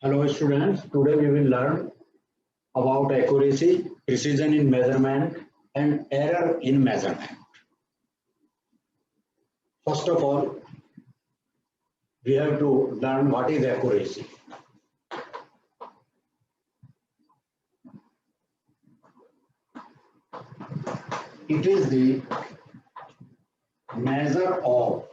Hello students, today we will learn about accuracy, precision in measurement and error in measurement. First of all, we have to learn what is accuracy. It is the measure of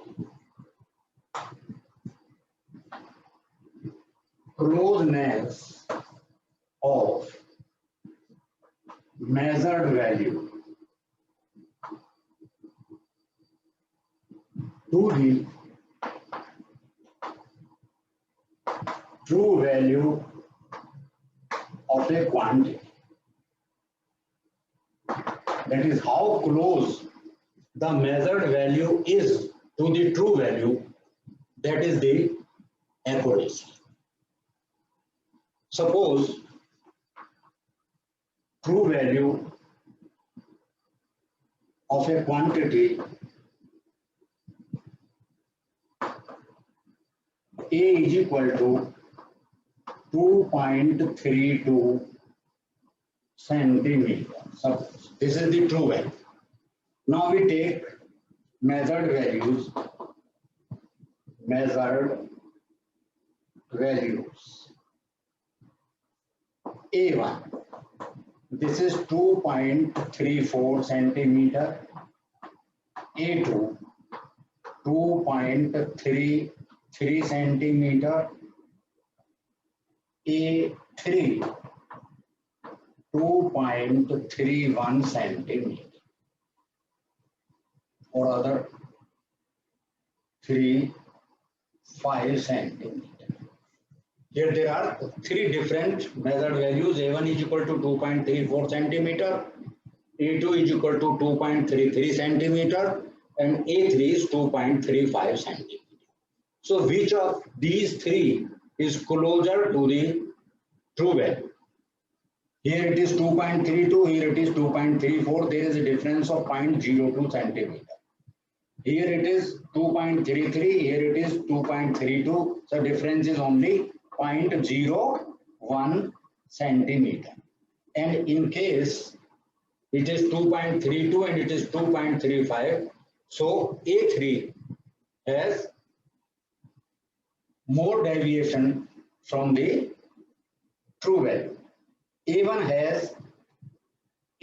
closeness of measured value to the true value of a quantity. That is how close the measured value is to the true value. That is the accuracy. Suppose true value of a quantity A is equal to 2.32 centimeter. Suppose this is the true value. Now we take measured values. A1. This is 2.34 centimeter. A2 2.33 centimeter. A3 2.31 centimeter or other 5 centimeter. Here there are three different measured values. A1 is equal to 2.34 centimeter, A2 is equal to 2.33 centimeter, and A3 is 2.35 centimeter. So which of these three is closer to the true value? Here it is 2.32, here it is 2.34. There is a difference of 0.02 centimeter. Here it is 2.33, here it is 2.32. So difference is only 0.01 centimeter. And in case it is 2.32 and it is 2.35, so A3 has more deviation from the true value. A1 has,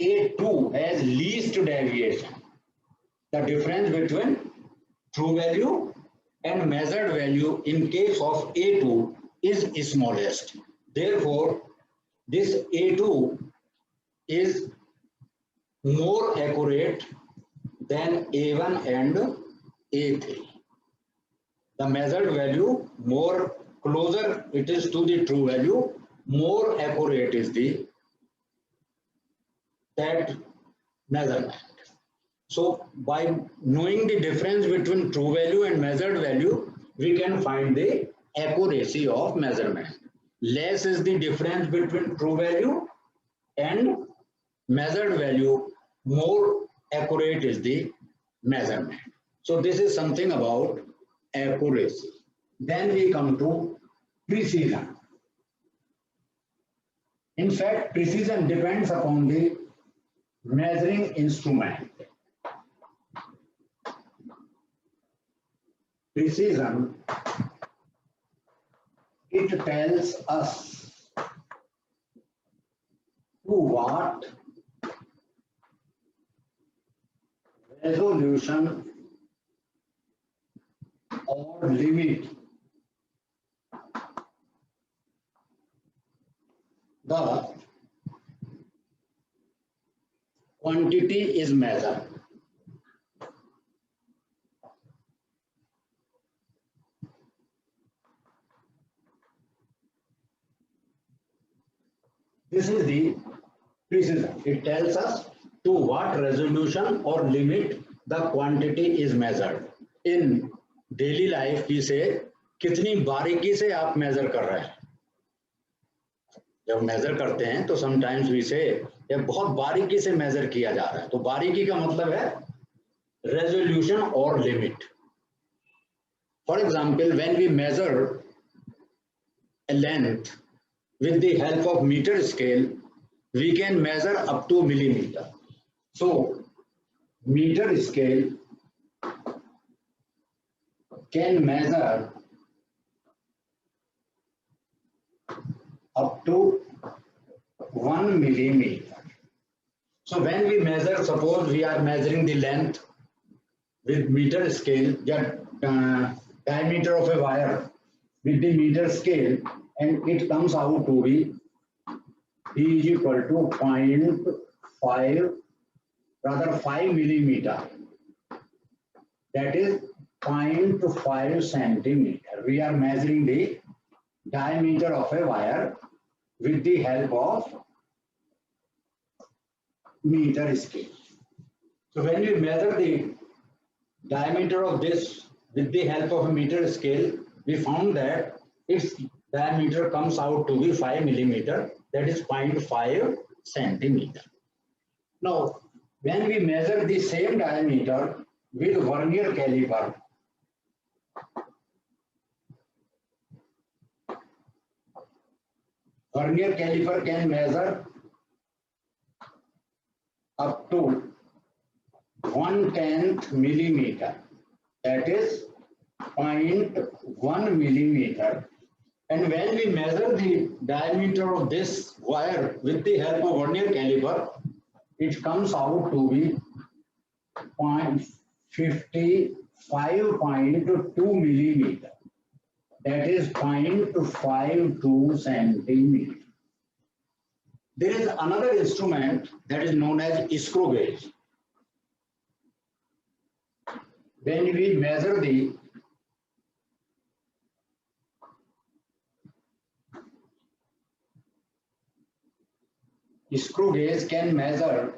A2 has least deviation. The difference between true value and measured value in case of A2 is smallest. Therefore, this A2 is more accurate than A1 and A3. The measured value, more closer it is to the true value, more accurate is that measurement. So by knowing the difference between true value and measured value, we can find the accuracy of measurement. Less is the difference between true value and measured value, more accurate is the measurement. So this is something about accuracy. Then we come to precision. In fact, precision depends upon the measuring instrument. Precision, it tells us to what resolution or limit the quantity is measured. This is the precision. It tells us to what resolution or limit the quantity is measured. In daily life की से कितनी बारीकी से आप major कर रहे हैं. जब मेजर करते हैं तो समटाइम्स वी से ये बहुत बारीकी से मेजर किया जा रहा है. तो बारीकी का मतलब है resolution or limit. For example, when we measure a length with the help of meter scale, we can measure up to millimeter. So meter scale can measure up to 1 millimeter. So when we measure, suppose we are measuring the length with meter scale, diameter of a wire with the meter scale, and it comes out to be D is equal to 0.5, rather 5 millimeter. That is 0.5 centimeter. We are measuring the diameter of a wire with the help of meter scale. So when we measure the diameter of this with the help of a meter scale, we found that its diameter comes out to be 5 millimeter, that is 0.5 centimeter. Now, when we measure the same diameter with vernier caliper, vernier caliper can measure up to 1/10 millimeter, that is 0.1 millimeter. And when we measure the diameter of this wire with the help of vernier caliper, it comes out to be 55.2 millimeter. That is 0.52 centimeter. There is another instrument that is known as screw gauge. When we measure the screw gauge can measure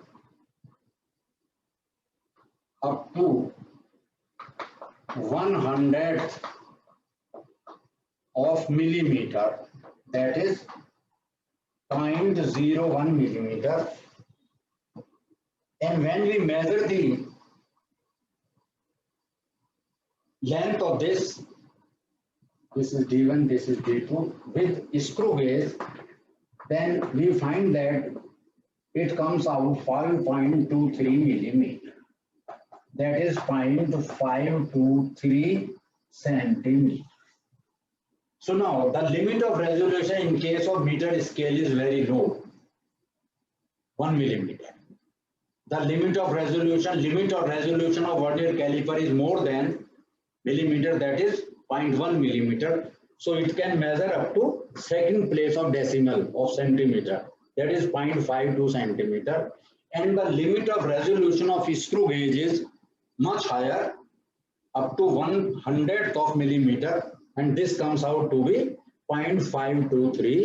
up to 1/100th of millimeter, that is 0.01 millimeter. And when we measure the length of this is D1, this is D2, with screw gauge, then we find that it comes out 5.23 millimeter. That is 0.523 centimeter. So now the limit of resolution in case of meter scale is very low, 1 millimeter. The limit of resolution of vernier caliper is more than millimeter, that is 0.1 millimeter. So it can measure up to second place of decimal of centimeter, that is 0.52 centimeter. And the limit of resolution of screw gauge is much higher, up to 1/100th of millimeter, and this comes out to be 0.523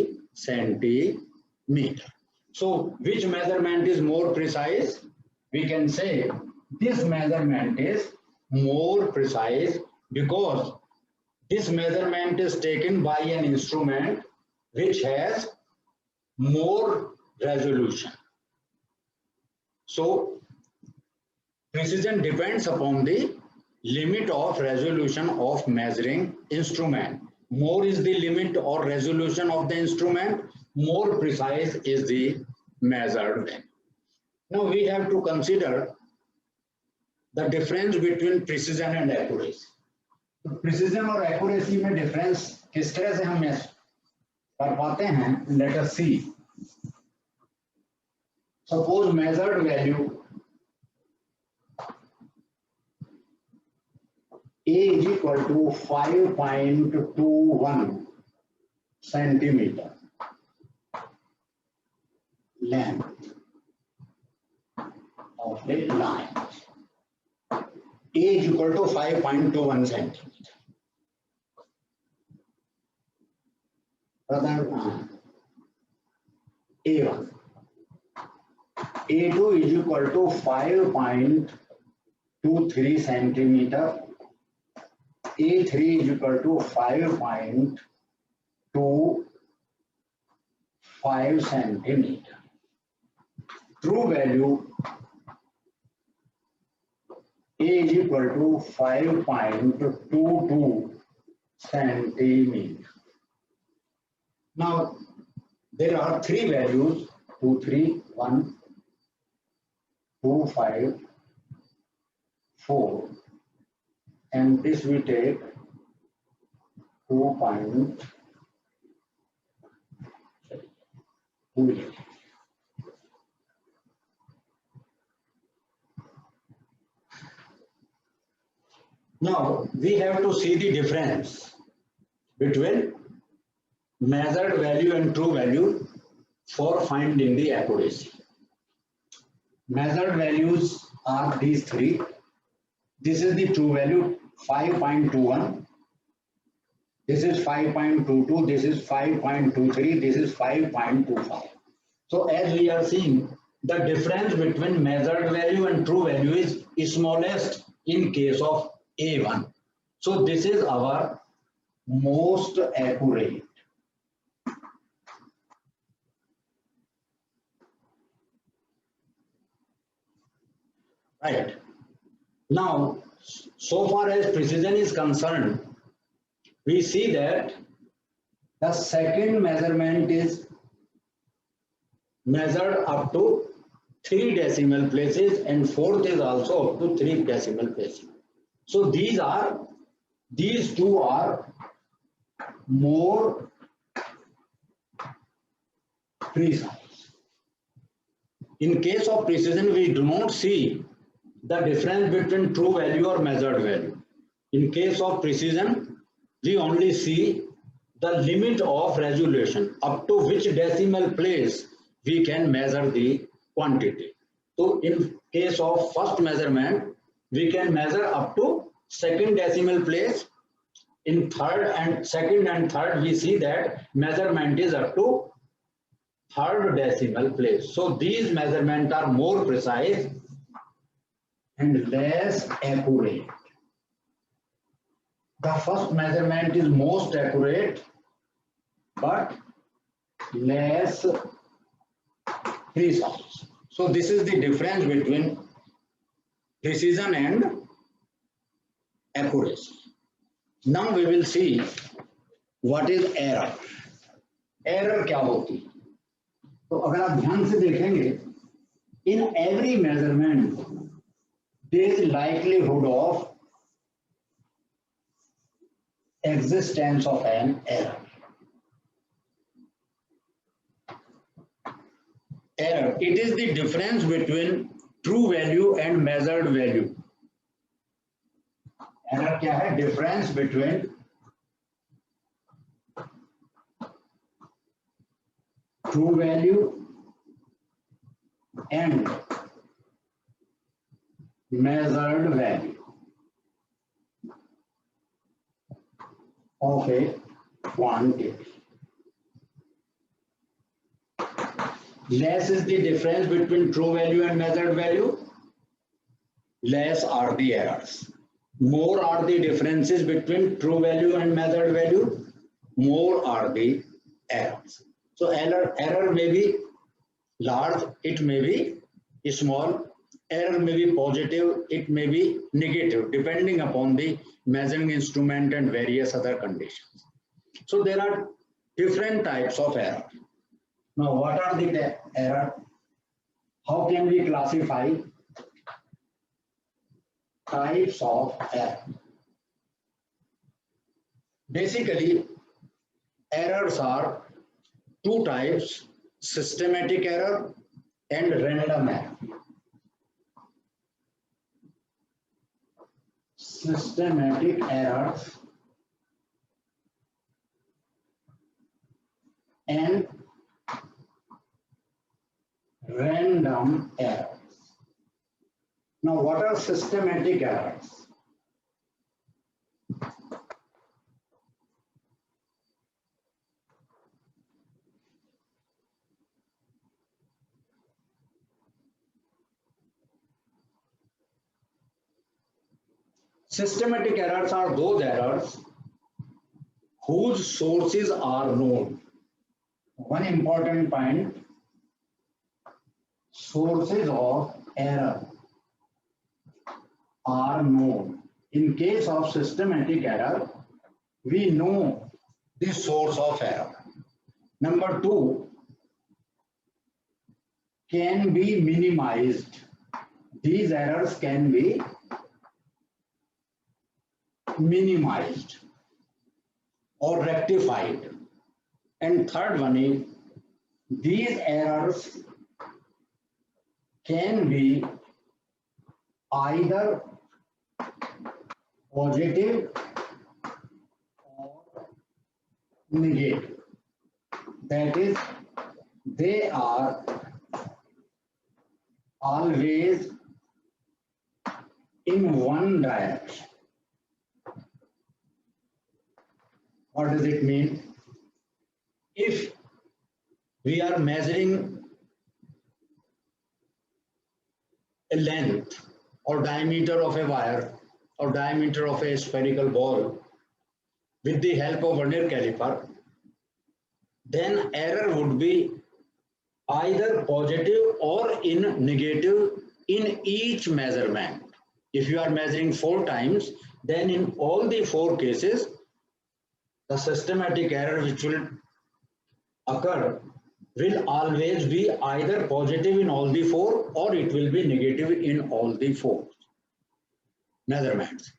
centimeter. So which measurement is more precise? We can say this measurement is more precise because this measurement is taken by an instrument which has more resolution. So precision depends upon the limit of resolution of measuring instrument. More is the limit or resolution of the instrument, more precise is the measured value. Now we have to consider the difference between precision and accuracy. तो precision और accuracy में difference किस तरह से हम कर पाते हैं? Let us see. Suppose measured value A is equal to 5.21 centimeter length of the line. A is equal to 5.21 centimeter. A1. A2 is equal to 5.23 centimeter. A3 is equal to 5.25 centimeter. True value A is equal to 5.22 centimeter. Now there are three values 2, 3, 1, 2, 5, 4, and this we take 2.2. Now we have to see the difference between measured value and true value for finding the accuracy. Measured values are these three. This is the true value 5.21. This is 5.22. This is 5.23. This is 5.25. So as we are seeing, the difference between measured value and true value is smallest in case of A1. So this is our most accurate. Right. Now, so far as precision is concerned, we see that the second measurement is measured up to 3 decimal places and fourth is also up to 3 decimal places. So these two are more precise. In case of precision, we do not see the difference between true value or measured value. In case of precision, we only see the limit of resolution up to which decimal place we can measure the quantity. So in case of first measurement, we can measure up to second decimal place. In second and third, we see that measurement is up to third decimal place. So these measurements are more precise and less accurate. The first measurement is most accurate but less precise. So this is the difference between precision and accuracy. Now we will see what is error. Error क्या होती है? तो अगर आप ध्यान से देखेंगे, in every measurement there is likelihood of existence of an error. Error, it is the difference between true value and measured value. Error क्या है? Difference between true value and measured value of a quantity. Less is the difference between true value and measured value, less are the errors. More are the differences between true value and measured value, more are the errors. So error may be large, it may be small, error may be positive, it may be negative, depending upon the measuring instrument and various other conditions. So there are different types of error. Now what are the error? How can we classify types of error? Basically, errors are two types: systematic error and random error. Systematic errors and random errors. Now, what are systematic errors? Systematic errors are those errors whose sources are known. One important point: sources of error are known. In case of systematic error, we know the source of error. Number two, can be minimized. These errors can be minimized or rectified. And third one is, these errors can be either positive or negative. That is, they are always in one direction. What does it mean? If we are measuring a length or diameter of a wire or diameter of a spherical ball with the help of vernier caliper, then error would be either positive or in negative in each measurement. If you are measuring 4 times, then in all the 4 cases, the systematic error which will occur will always be either positive in all the 4 or it will be negative in all the 4 measurements.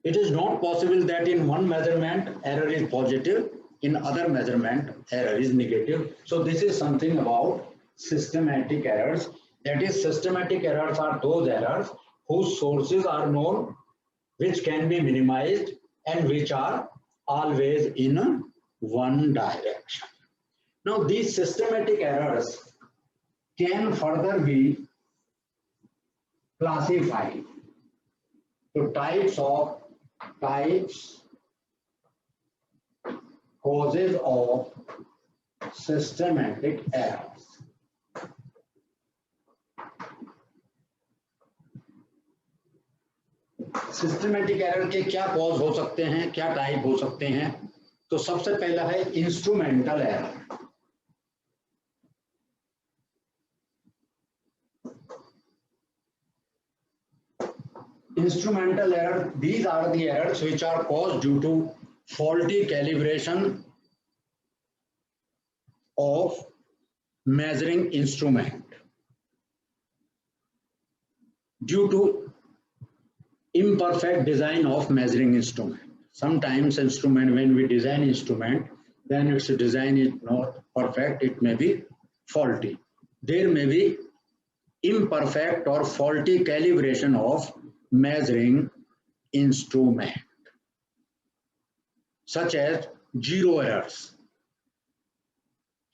It is not possible that in one measurement error is positive, in other measurement error is negative. So this is something about systematic errors. That is, systematic errors are those errors whose sources are known, which can be minimized, and which are always in one direction. Now these systematic errors can further be classified to types, causes of systematic errors. Systematic error के क्या cause हो सकते हैं, क्या type हो सकते हैं? तो सबसे पहला है instrumental error. Instrumental error, these are the errors which are caused due to faulty calibration of measuring instrument, due to imperfect design of measuring instrument. Sometimes instrument, when we design instrument, then its design is not perfect, it may be faulty. There may be imperfect or faulty calibration of measuring instrument, such as zero errors.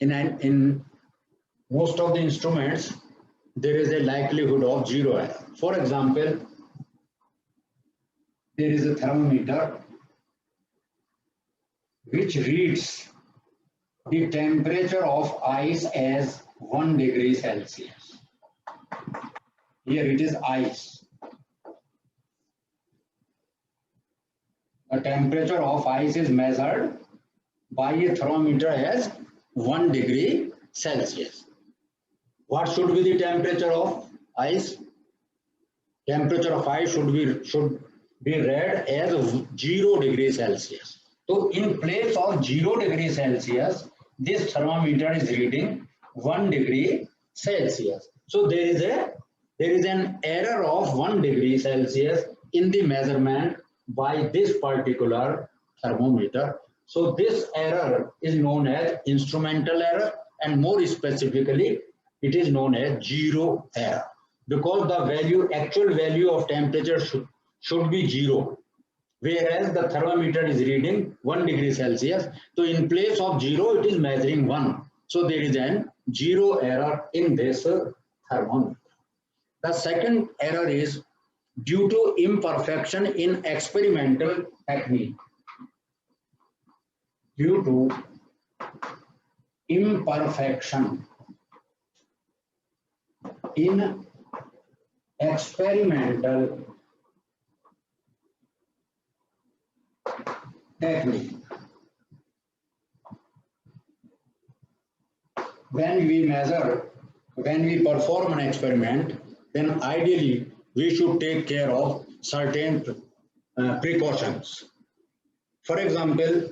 In most of the instruments, there is a likelihood of zero error. For example, there is a thermometer which reads the temperature of ice as 1 degree Celsius. Here it is ice. The temperature of ice is measured by a thermometer as 1 degree Celsius. What should be the temperature of ice? Temperature of ice should be read as 0 degree Celsius. So in place of 0 degree Celsius, this thermometer is reading 1 degree Celsius. So there is an error of 1 degree Celsius in the measurement by this particular thermometer. So this error is known as instrumental error, and more specifically, it is known as zero error, because the actual value of temperature should be 0, whereas the thermometer is reading 1 degree Celsius. So in place of 0, it is measuring 1. So there is an 0 error in this thermometer. The second error is due to imperfection in experimental technique. Due to imperfection in experimental technique. When we perform an experiment, then ideally we should take care of certain precautions. For example,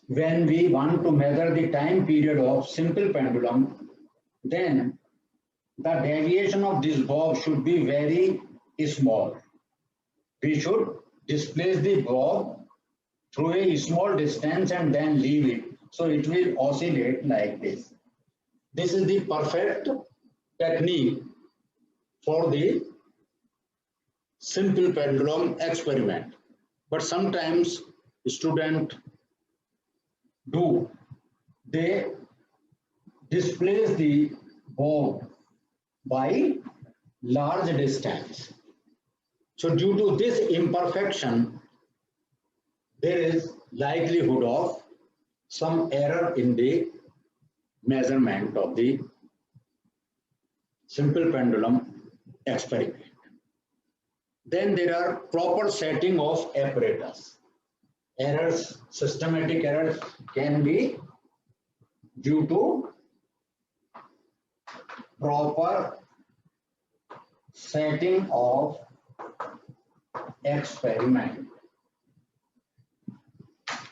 when we want to measure the time period of simple pendulum, then the deviation of this bob should be very small. We should displace the bob through a small distance and then leave it. So it will oscillate like this. This is the perfect technique for the simple pendulum experiment. But sometimes students they displace the bob by large distance. So due to this imperfection, there is likelihood of some error in the measurement of the simple pendulum experiment. Then there are proper setting of apparatus. Errors, systematic errors can be due to proper setting of experiment.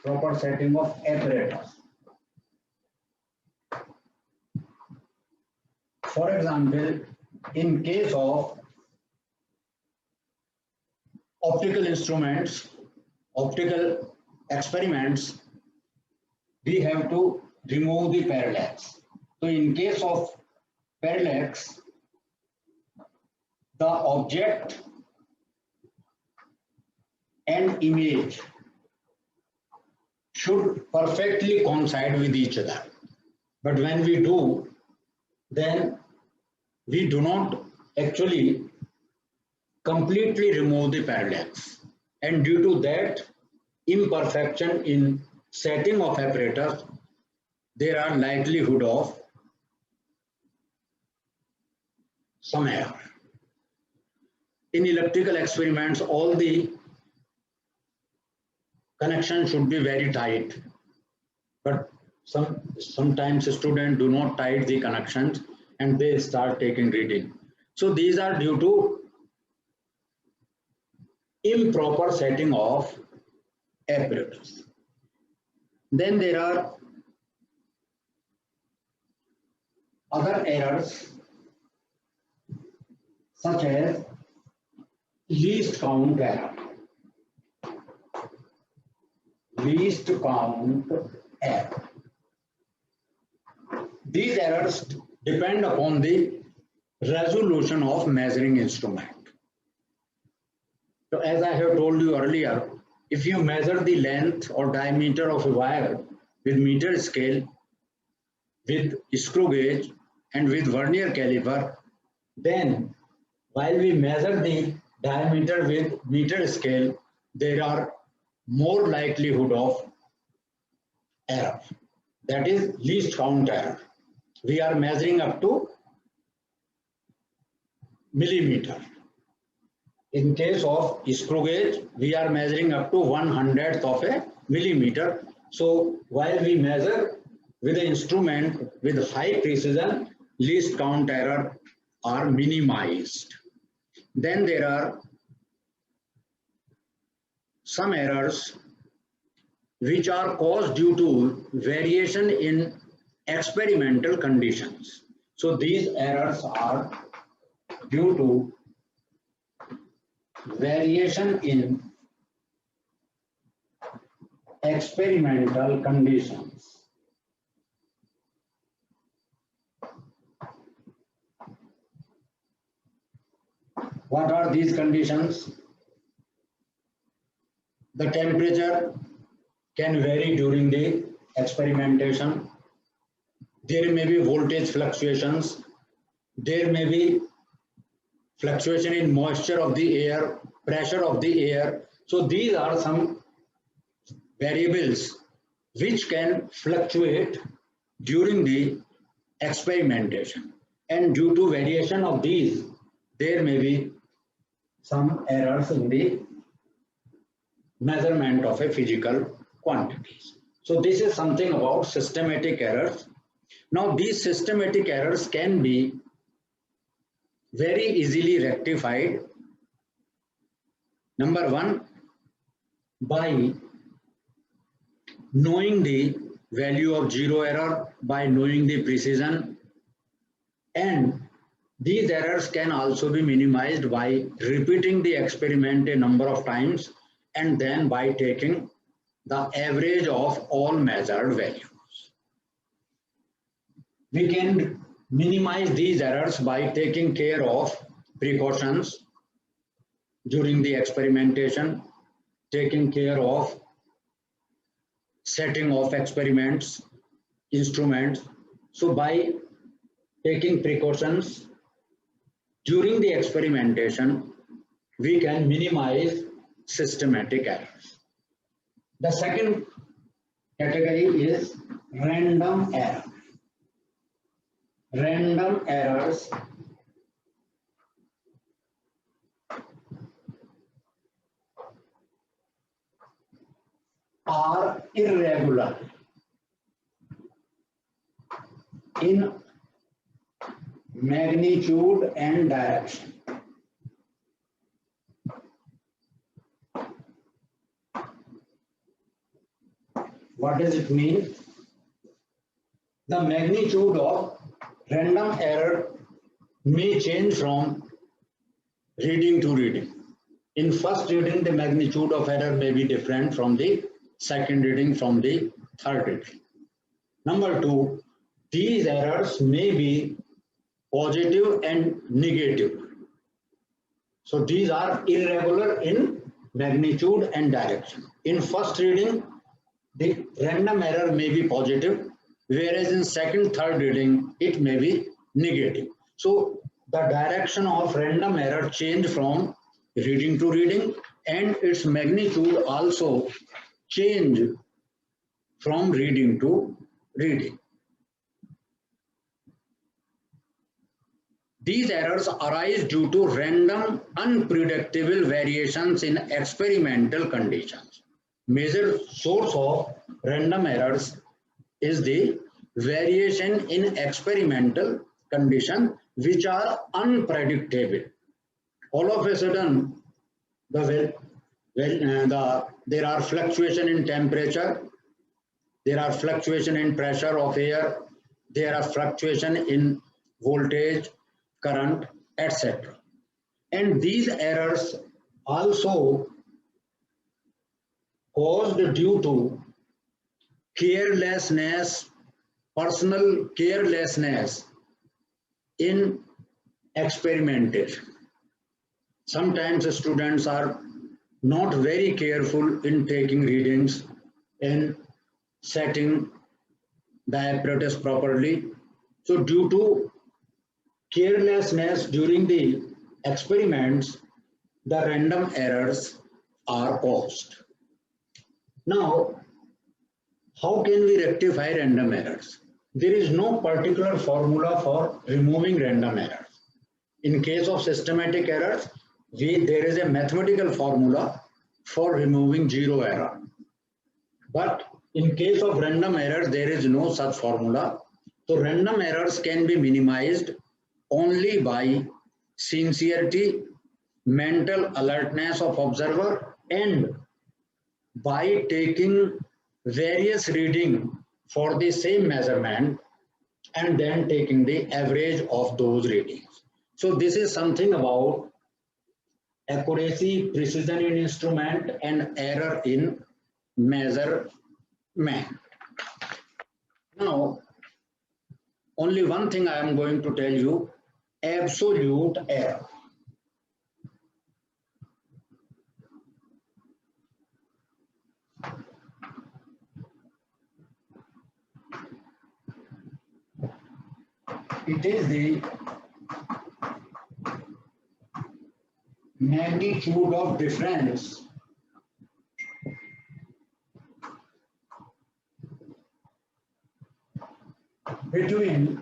Proper setting of apparatus. For example, in case of optical instruments, optical experiments, we have to remove the parallax. So in case of parallax, the object and image should perfectly coincide with each other. But when we do, then we do not actually completely remove the parallax. And due to that imperfection in setting of apparatus, there are likelihood of some error. In electrical experiments, all the connections should be very tight, but sometimes students do not tight the connections and they start taking reading. So these are due to improper setting of apparatus. Then there are other errors such as least count error. Least count error. These errors depend upon the resolution of measuring instrument. So as I have told you earlier, if you measure the length or diameter of a wire with meter scale, with screw gauge and with vernier caliper, then while we measure the diameter with meter scale, there are more likelihood of error. That is least count error. We are measuring up to millimeter. In case of screw gauge, we are measuring up to 1/100th of a millimeter. So while we measure with an instrument with high precision, least count error are minimized. Then there are some errors which are caused due to variation in experimental conditions. So these errors are due to variation in experimental conditions. What are these conditions? The temperature can vary during the experimentation. There may be voltage fluctuations. There may be fluctuation in moisture of the air, pressure of the air. So these are some variables which can fluctuate during the experimentation. And due to variation of these, there may be some errors in the measurement of a physical quantities. So this is something about systematic errors. Now these systematic errors can be very easily rectified. Number one, by knowing the value of zero error, by knowing the precision, and these errors can also be minimized by repeating the experiment a number of times and then by taking the average of all measured values. We can minimize these errors by taking care of precautions during the experimentation, taking care of setting of experiments, instruments. So by taking precautions during the experimentation, we can minimize systematic errors. The second category is random error. Random errors are irregular in magnitude and direction. What does it mean? The magnitude of random error may change from reading to reading. In first reading, the magnitude of error may be different from the second reading, from the third reading. Number two, these errors may be positive and negative. So these are irregular in magnitude and direction. In first reading, the random error may be positive, whereas in second, third reading, it may be negative. So the direction of random error change from reading to reading, and its magnitude also change from reading to reading. These errors arise due to random, unpredictable variations in experimental conditions. Major source of random errors is the variation in experimental conditions which are unpredictable. All of a sudden, there are fluctuation in temperature, there are fluctuation in pressure of air, there are fluctuation in voltage, current, etc. And these errors also caused due to carelessness, personal carelessness in experimentation. Sometimes students are not very careful in taking readings and setting the apparatus properly. So due to carelessness during the experiments, the random errors are caused. Now, how can we rectify random errors? There is no particular formula for removing random errors. In case of systematic errors, there is a mathematical formula for removing zero error. But in case of random error, there is no such formula. So random errors can be minimized only by sincerity, mental alertness of observer, and by taking various reading for the same measurement and then taking the average of those readings. So this is something about accuracy, precision in instrument, and error in measurement. Now, only one thing I am going to tell you: absolute error. It is the magnitude of difference between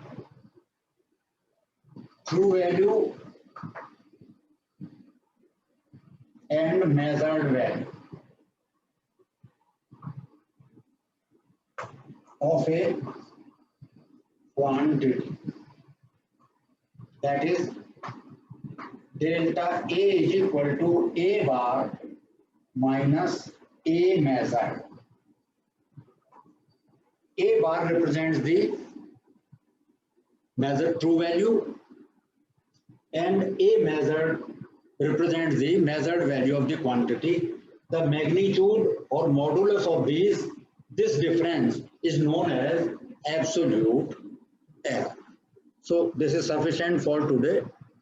true value and measured value of a quantity. That is, delta A is equal to A bar minus A measured. A bar represents the measured true value and A measured represents the measured value of the quantity. The magnitude or modulus of this difference is known as absolute error. So this is sufficient for today.